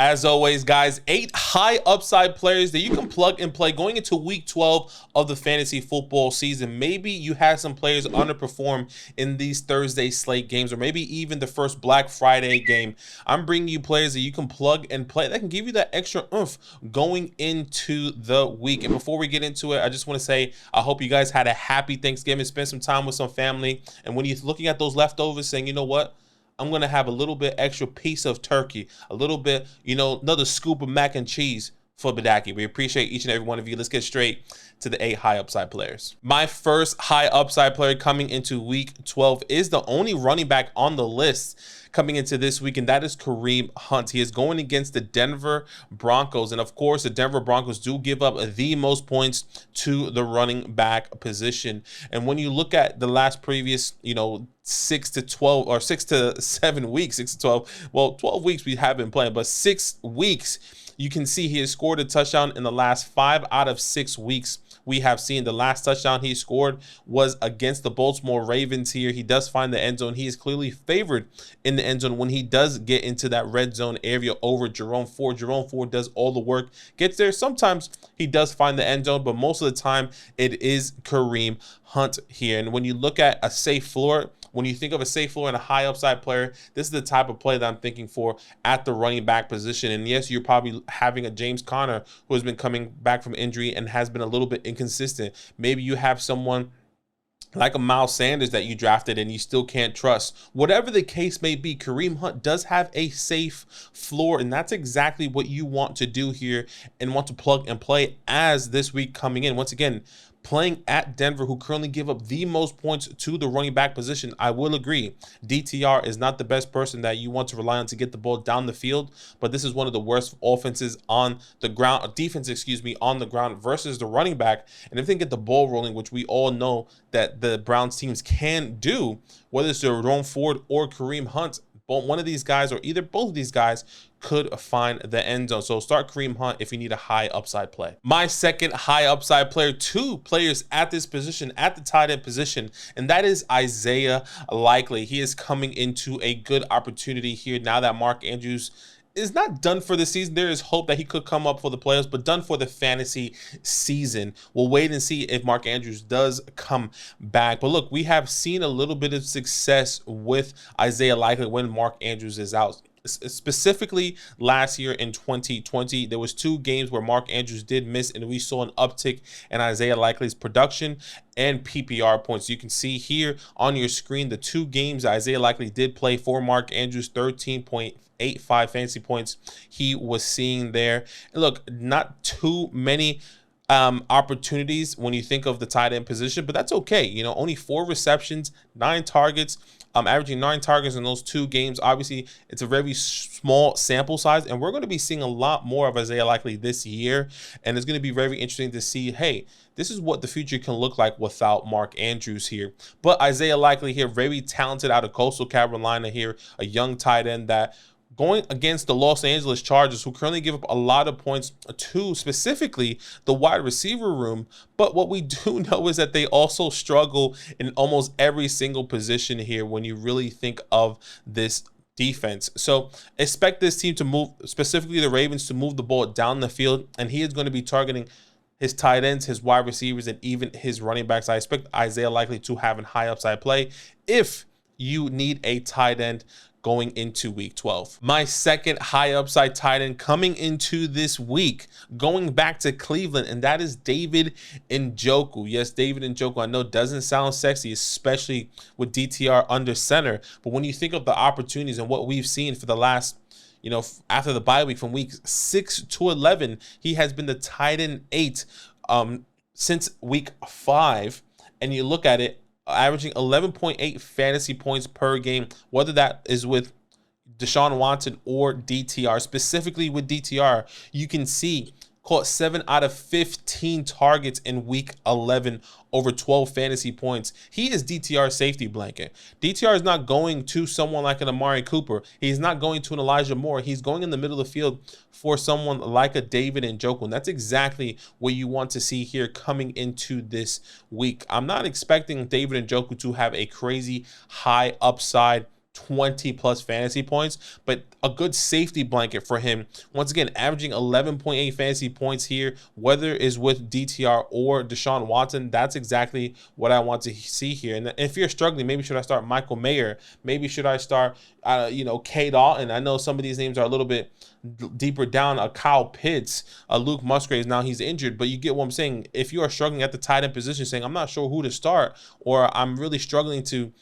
As always, guys, 8 high upside players that you can plug and play going into week 12 of the fantasy football season. Maybe you had some players underperform in these Thursday slate games, or maybe even the first Black Friday game. I'm bringing you players that you can plug and play that can give you that extra oomph going into the week. And before we get into it, I just want to say I hope you guys had a happy Thanksgiving, spent some time with some family. And when you're looking at those leftovers, saying, you know what? I'm going to have a little bit extra piece of turkey, a little bit, another scoop of mac and cheese for Badaki. We appreciate each and every one of you. Let's get straight to the 8 high upside players. My first high upside player coming into week 12 is the only running back on the list coming into this week, and that is Kareem Hunt. He is going against the Denver Broncos, and of course, the Denver Broncos do give up the most points to the running back position. And when you look at the last previous, 6 to 12 or 6 to 7 weeks, 6 to 12, well, 12 weeks we have been playing, but 6 weeks, you can see he has scored a touchdown in the last 5 out of 6 weeks. We have seen the last touchdown he scored was against the Baltimore Ravens here. He does find the end zone. He is clearly favored in the end zone when he does get into that red zone area over Jerome Ford. Jerome Ford does all the work, gets there. Sometimes he does find the end zone, but most of the time it is Kareem Hunt here. And when you look at a safe floor, when you think of a safe floor and a high upside player, this is the type of play that I'm thinking for at the running back position. And yes, you're probably having a James Conner who has been coming back from injury and has been a little bit inconsistent. Maybe you have someone like a Miles Sanders that you drafted and you still can't trust. Whatever the case may be, Kareem Hunt does have a safe floor, and that's exactly what you want to do here and want to plug and play as this week coming in. Once again, playing at Denver, who currently give up the most points to the running back position. I will agree, DTR is not the best person that you want to rely on to get the ball down the field, but this is one of the worst offenses on the ground, defense, on the ground versus the running back. And if they get the ball rolling, which we all know that the Browns teams can do, whether it's Jerome Ford or Kareem Hunt, one of these guys or either both of these guys could find the end zone. So start Kareem Hunt if you need a high upside play. My second high upside player, 2 players at this position, at the tight end position, and that is Isaiah Likely. He is coming into a good opportunity here now that Mark Andrews is not done for the season. There is hope that he could come up for the playoffs, but done for the fantasy season. We'll wait and see if Mark Andrews does come back. But look, we have seen a little bit of success with Isaiah Likely when Mark Andrews is out. Specifically last year in 2020, there was 2 games where Mark Andrews did miss, and we saw an uptick in Isaiah Likely's production and PPR points. You can see here on your screen the 2 games Isaiah Likely did play for Mark Andrews, 13.85 fantasy points he was seeing there. And look, not too many opportunities when you think of the tight end position, but that's okay. Only 4 receptions, 9 targets, averaging 9 targets in those 2 games. Obviously, it's a very small sample size, and we're going to be seeing a lot more of Isaiah Likely this year, and it's going to be very interesting to see, hey, this is what the future can look like without Mark Andrews here. But Isaiah Likely here, very talented out of Coastal Carolina here, a young tight end that going against the Los Angeles Chargers, who currently give up a lot of points to specifically the wide receiver room. But what we do know is that they also struggle in almost every single position here when you really think of this defense. So expect this team to move, specifically the Ravens, to move the ball down the field, and he is going to be targeting his tight ends, his wide receivers, and even his running backs. I expect Isaiah Likely to have a high upside play if you need a tight end going into week 12. My second high upside tight end coming into this week, going back to Cleveland, and that is David Njoku. Yes, David Njoku, I know doesn't sound sexy, especially with DTR under center, but when you think of the opportunities and what we've seen for the last, after the bye week from week 6 to 11, he has been the tight end 8 since week 5, and you look at it, averaging 11.8 fantasy points per game, whether that is with Deshaun Watson or DTR. Specifically with DTR, you can see caught 7 out of 15 targets in week 11, over 12 fantasy points. He is DTR's safety blanket. DTR is not going to someone like an Amari Cooper. He's not going to an Elijah Moore. He's going in the middle of the field for someone like a David Njoku. And that's exactly what you want to see here coming into this week. I'm not expecting David Njoku to have a crazy high upside 20 plus fantasy points, but a good safety blanket for him. Once again, averaging 11.8 fantasy points here, whether it's with DTR or Deshaun Watson, that's exactly what I want to see here. And if you're struggling, maybe should I start Michael Mayer? Maybe should I start, K. Dalton? I know some of these names are a little bit deeper down, Kyle Pitts, Luke Musgraves. Now he's injured, but you get what I'm saying. If you are struggling at the tight end position, saying I'm not sure who to start, or I'm really struggling to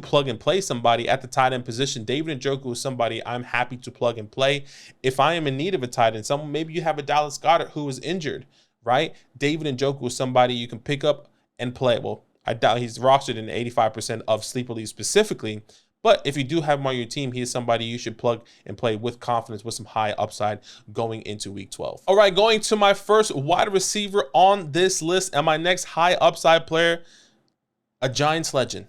plug and play somebody at the tight end position, David Njoku is somebody I'm happy to plug and play. If I am in need of a tight end, maybe you have a Dallas Goedert who is injured, right? David Njoku is somebody you can pick up and play. Well, I doubt he's rostered in 85% of sleeper leagues specifically, but if you do have him on your team, he is somebody you should plug and play with confidence with some high upside going into week 12. All right, going to my first wide receiver on this list and my next high upside player, a Giants legend,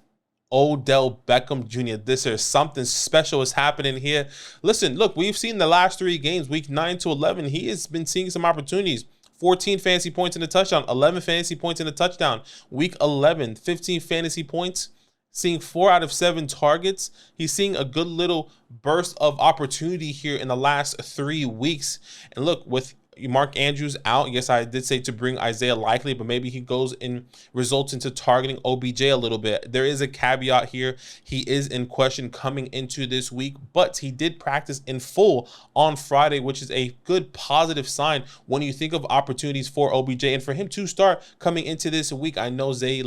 Odell Beckham Jr. This is something special is happening here. Listen, look, we've seen the last 3 games, week 9 to 11. He has been seeing some opportunities. 14 fantasy points in a touchdown, 11 fantasy points in a touchdown. Week 11, 15 fantasy points, seeing 4 out of 7 targets. He's seeing a good little burst of opportunity here in the last 3 weeks. And look, with Mark Andrews out, yes, I did say to bring Isaiah Likely, but maybe he goes and results into targeting OBJ a little bit. There is a caveat here. He is in question coming into this week, but he did practice in full on Friday, which is a good positive sign when you think of opportunities for OBJ. And for him to start coming into this week, I know Zay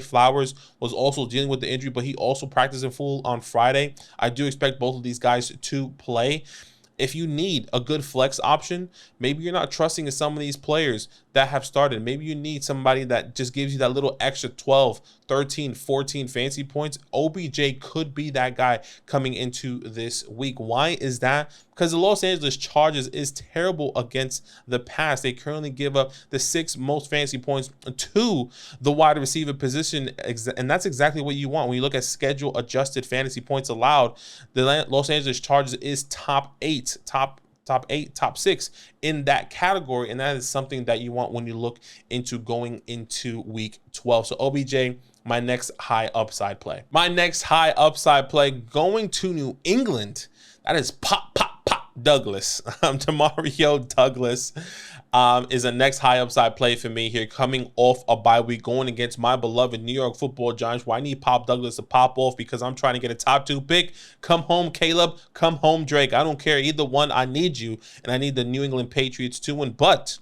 Flowers was also dealing with the injury, but he also practiced in full on Friday. I do expect both of these guys to play. If you need a good flex option, maybe you're not trusting in some of these players that have started. Maybe you need somebody that just gives you that little extra 12, 13, 14 fantasy points. OBJ could be that guy coming into this week. Why is that? Because the Los Angeles Chargers is terrible against the pass. They currently give up the 6th most fantasy points to the wide receiver position, and that's exactly what you want. When you look at schedule adjusted fantasy points allowed, the Los Angeles Chargers is top 6 in that category, and that is something that you want when you look into going into week 12. So OBJ, my next high upside play. My next high upside play going to New England. That is Pop Douglas. Demario Douglas is a next high upside play for me here, coming off a bye week, going against my beloved New York Football Giants, where I need Pop Douglas to pop off because I'm trying to get a top 2 pick. Come home, Caleb. Come home, Drake. I don't care either one. I need you, and I need the New England Patriots to win. But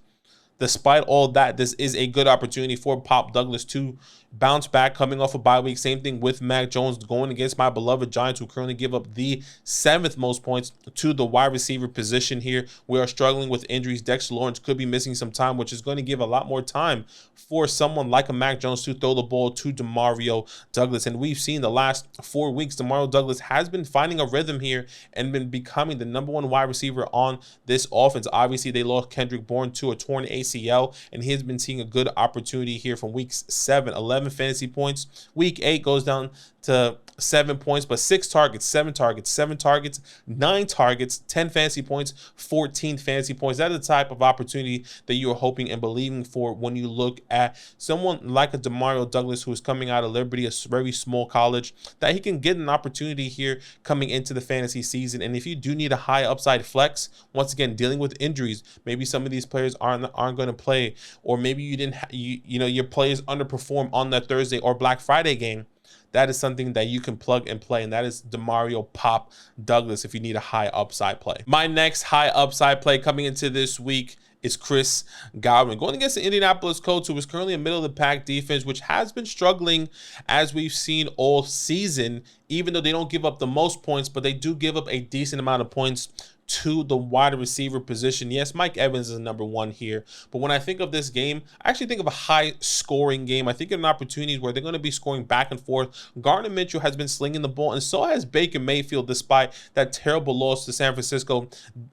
despite all that, this is a good opportunity for Pop Douglas to bounce back coming off a bye week. Same thing with Mac Jones going against my beloved Giants, who currently give up the 7th most points to the wide receiver position here. We are struggling with injuries. Dexter Lawrence could be missing some time, which is going to give a lot more time for someone like a Mac Jones to throw the ball to Demario Douglas. And we've seen the last 4 weeks, Demario Douglas has been finding a rhythm here and been becoming the #1 wide receiver on this offense. Obviously, they lost Kendrick Bourne to a torn ACL, and he has been seeing a good opportunity here from weeks 7, 11 fantasy points. Week 8 goes down to 7 points, but 6 targets, 7 targets, 7 targets, 9 targets, 10 fantasy points, 14 fantasy points. That is the type of opportunity that you are hoping and believing for when you look at someone like a Demario Douglas, who is coming out of Liberty, a very small college, that he can get an opportunity here coming into the fantasy season. And if you do need a high upside flex, once again, dealing with injuries, maybe some of these players aren't going to play, or maybe you didn't, your players underperform on that Thursday or Black Friday game. That is something that you can plug and play, and that is Demario Pop Douglas if you need a high upside play. My next high upside play coming into this week is Chris Godwin, going against the Indianapolis Colts, who is currently a middle-of-the-pack defense, which has been struggling as we've seen all season, even though they don't give up the most points, but they do give up a decent amount of points to the wide receiver position. Yes, Mike Evans is #1 here, but when I think of this game, I actually think of a high-scoring game. I think of an opportunity where they're going to be scoring back and forth. Gardner Minshew has been slinging the ball, and so has Baker Mayfield, despite that terrible loss to San Francisco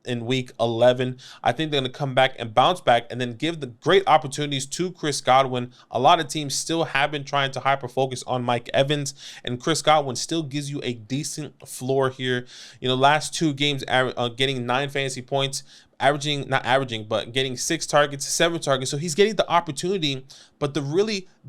in Week 11. I think they're going to come back and bounce back and then give the great opportunities to Chris Godwin. A lot of teams still have been trying to hyper-focus on Mike Evans, and Chris Godwin still gives you a decent floor here. Last 2 games getting 9 fantasy points, not averaging, but getting 6 targets, 7 targets. So he's getting the opportunity, but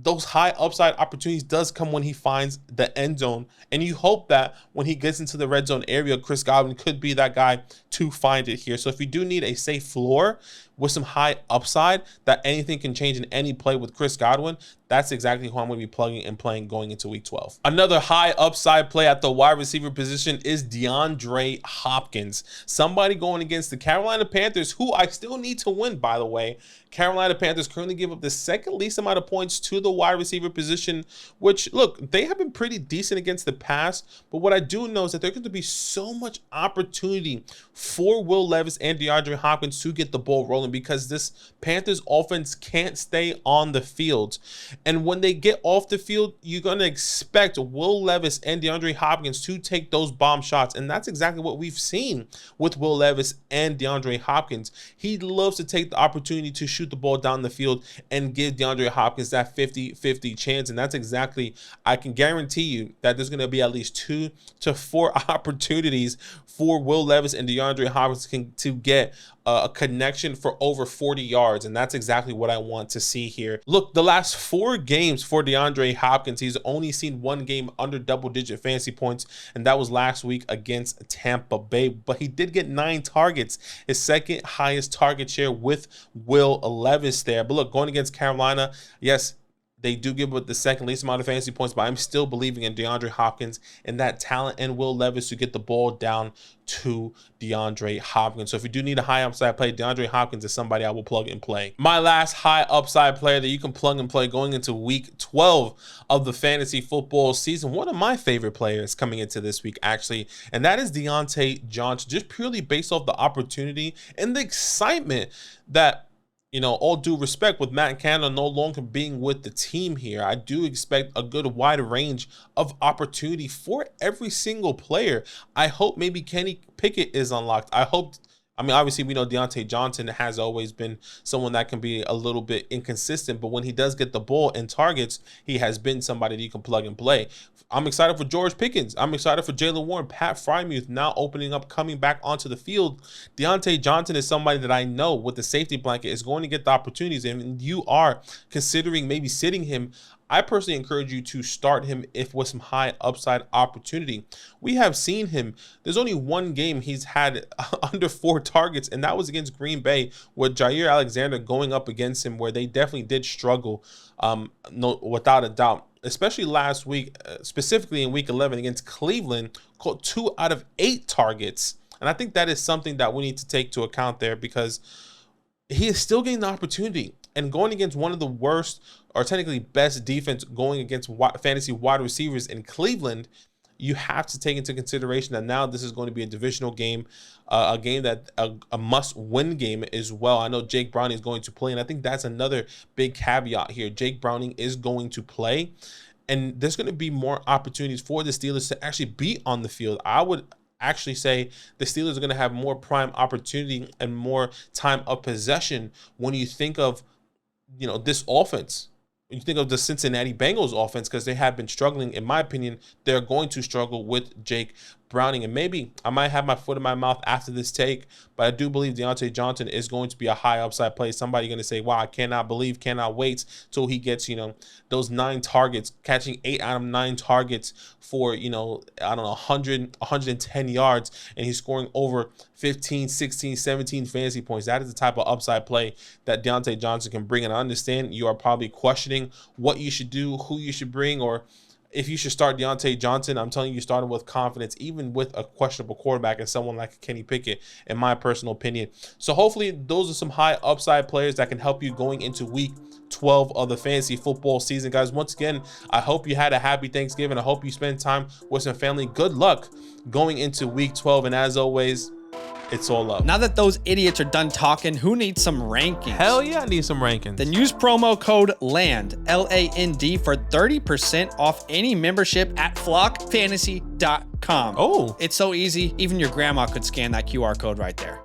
those high upside opportunities does come when he finds the end zone. And you hope that when he gets into the red zone area, Chris Godwin could be that guy to find it here. So if you do need a safe floor with some high upside that anything can change in any play with Chris Godwin, that's exactly who I'm going to be plugging and playing going into week 12. Another high upside play at the wide receiver position is DeAndre Hopkins. Somebody going against the Carolina Panthers, who I still need to win, by the way. Carolina Panthers currently give up the second least amount of points to the wide receiver position, which, look, they have been pretty decent against the pass, but what I do know is that there's going to be so much opportunity for Will Levis and DeAndre Hopkins to get the ball rolling because this Panthers offense can't stay on the field. And when they get off the field, you're going to expect Will Levis and DeAndre Hopkins to take those bomb shots. And that's exactly what we've seen with Will Levis and DeAndre Hopkins. He loves to take the opportunity to shoot the ball down the field and give DeAndre Hopkins that 50-50 chance. And that's exactly, I can guarantee you that there's going to be at least 2 to 4 opportunities for Will Levis and DeAndre Hopkins to get a connection for over 40 yards. And that's exactly what I want to see here. Look, the last 4 games for DeAndre Hopkins, he's only seen 1 game under double-digit fantasy points, and that was last week against Tampa Bay. But he did get 9 targets, his second highest target share with Will Levis there. But look, going against Carolina, yes, they do give up the second least amount of fantasy points, but I'm still believing in DeAndre Hopkins and that talent and Will Levis to get the ball down to DeAndre Hopkins. So if you do need a high upside play, DeAndre Hopkins is somebody I will plug and play. My last high upside player that you can plug and play going into week 12 of the fantasy football season, one of my favorite players coming into this week actually, and that is Deontay Johnson, just purely based off the opportunity and the excitement that, you know, all due respect, with Matt Canada no longer being with the team here, I do expect a good wide range of opportunity for every single player. I hope maybe Kenny Pickett is unlocked. I mean, obviously, we know Deontay Johnson has always been someone that can be a little bit inconsistent, but when he does get the ball and targets, he has been somebody that you can plug and play. I'm excited for George Pickens. I'm excited for Jaylen Warren. Pat Freiermuth now opening up, coming back onto the field. Deontay Johnson is somebody that I know with the safety blanket is going to get the opportunities, and you are considering maybe sitting him. I personally encourage you to start him if with some high upside opportunity. We have seen him. There's only 1 game he's had under 4 targets, and that was against Green Bay with Jair Alexander going up against him, where they definitely did struggle, no, without a doubt. Especially last week, specifically in week 11 against Cleveland, caught 2 out of 8 targets. And I think that is something that we need to take to account there, because he is still getting the opportunity. And going against one of the worst, or technically best defense going against fantasy wide receivers in Cleveland, you have to take into consideration that now this is going to be a divisional game, a game that a must-win game as well. I know Jake Browning is going to play, and I think that's another big caveat here. Jake Browning is going to play, and there's going to be more opportunities for the Steelers to actually be on the field. I would actually say the Steelers are going to have more prime opportunity and more time of possession when you think of, you know, this offense. You think of the Cincinnati Bengals offense, because they have been struggling. In my opinion, they're going to struggle with Jake Browning. And maybe I might have my foot in my mouth after this take, but I do believe Deontay Johnson is going to be a high upside play. Somebody going to say, wow, I cannot wait till he gets, you know, those 9 targets, catching 8 out of 9 targets for, you know, I don't know, 110 yards, and he's scoring over 15, 16, 17 fantasy points. That is the type of upside play that Deontay Johnson can bring. And I understand you are probably questioning what you should do, who you should bring, or if you should start Deontay Johnson. I'm telling you, starting with confidence, even with a questionable quarterback and someone like Kenny Pickett, in my personal opinion. So hopefully those are some high upside players that can help you going into week 12 of the fantasy football season. Guys, once again, I hope you had a happy Thanksgiving. I hope you spend time with some family. Good luck going into week 12. And as always, it's all up. Now that those idiots are done talking, who needs some rankings? Hell yeah, I need some rankings. Then use promo code LAND, L-A-N-D, for 30% off any membership at flockfantasy.com. Oh. It's so easy, even your grandma could scan that QR code right there.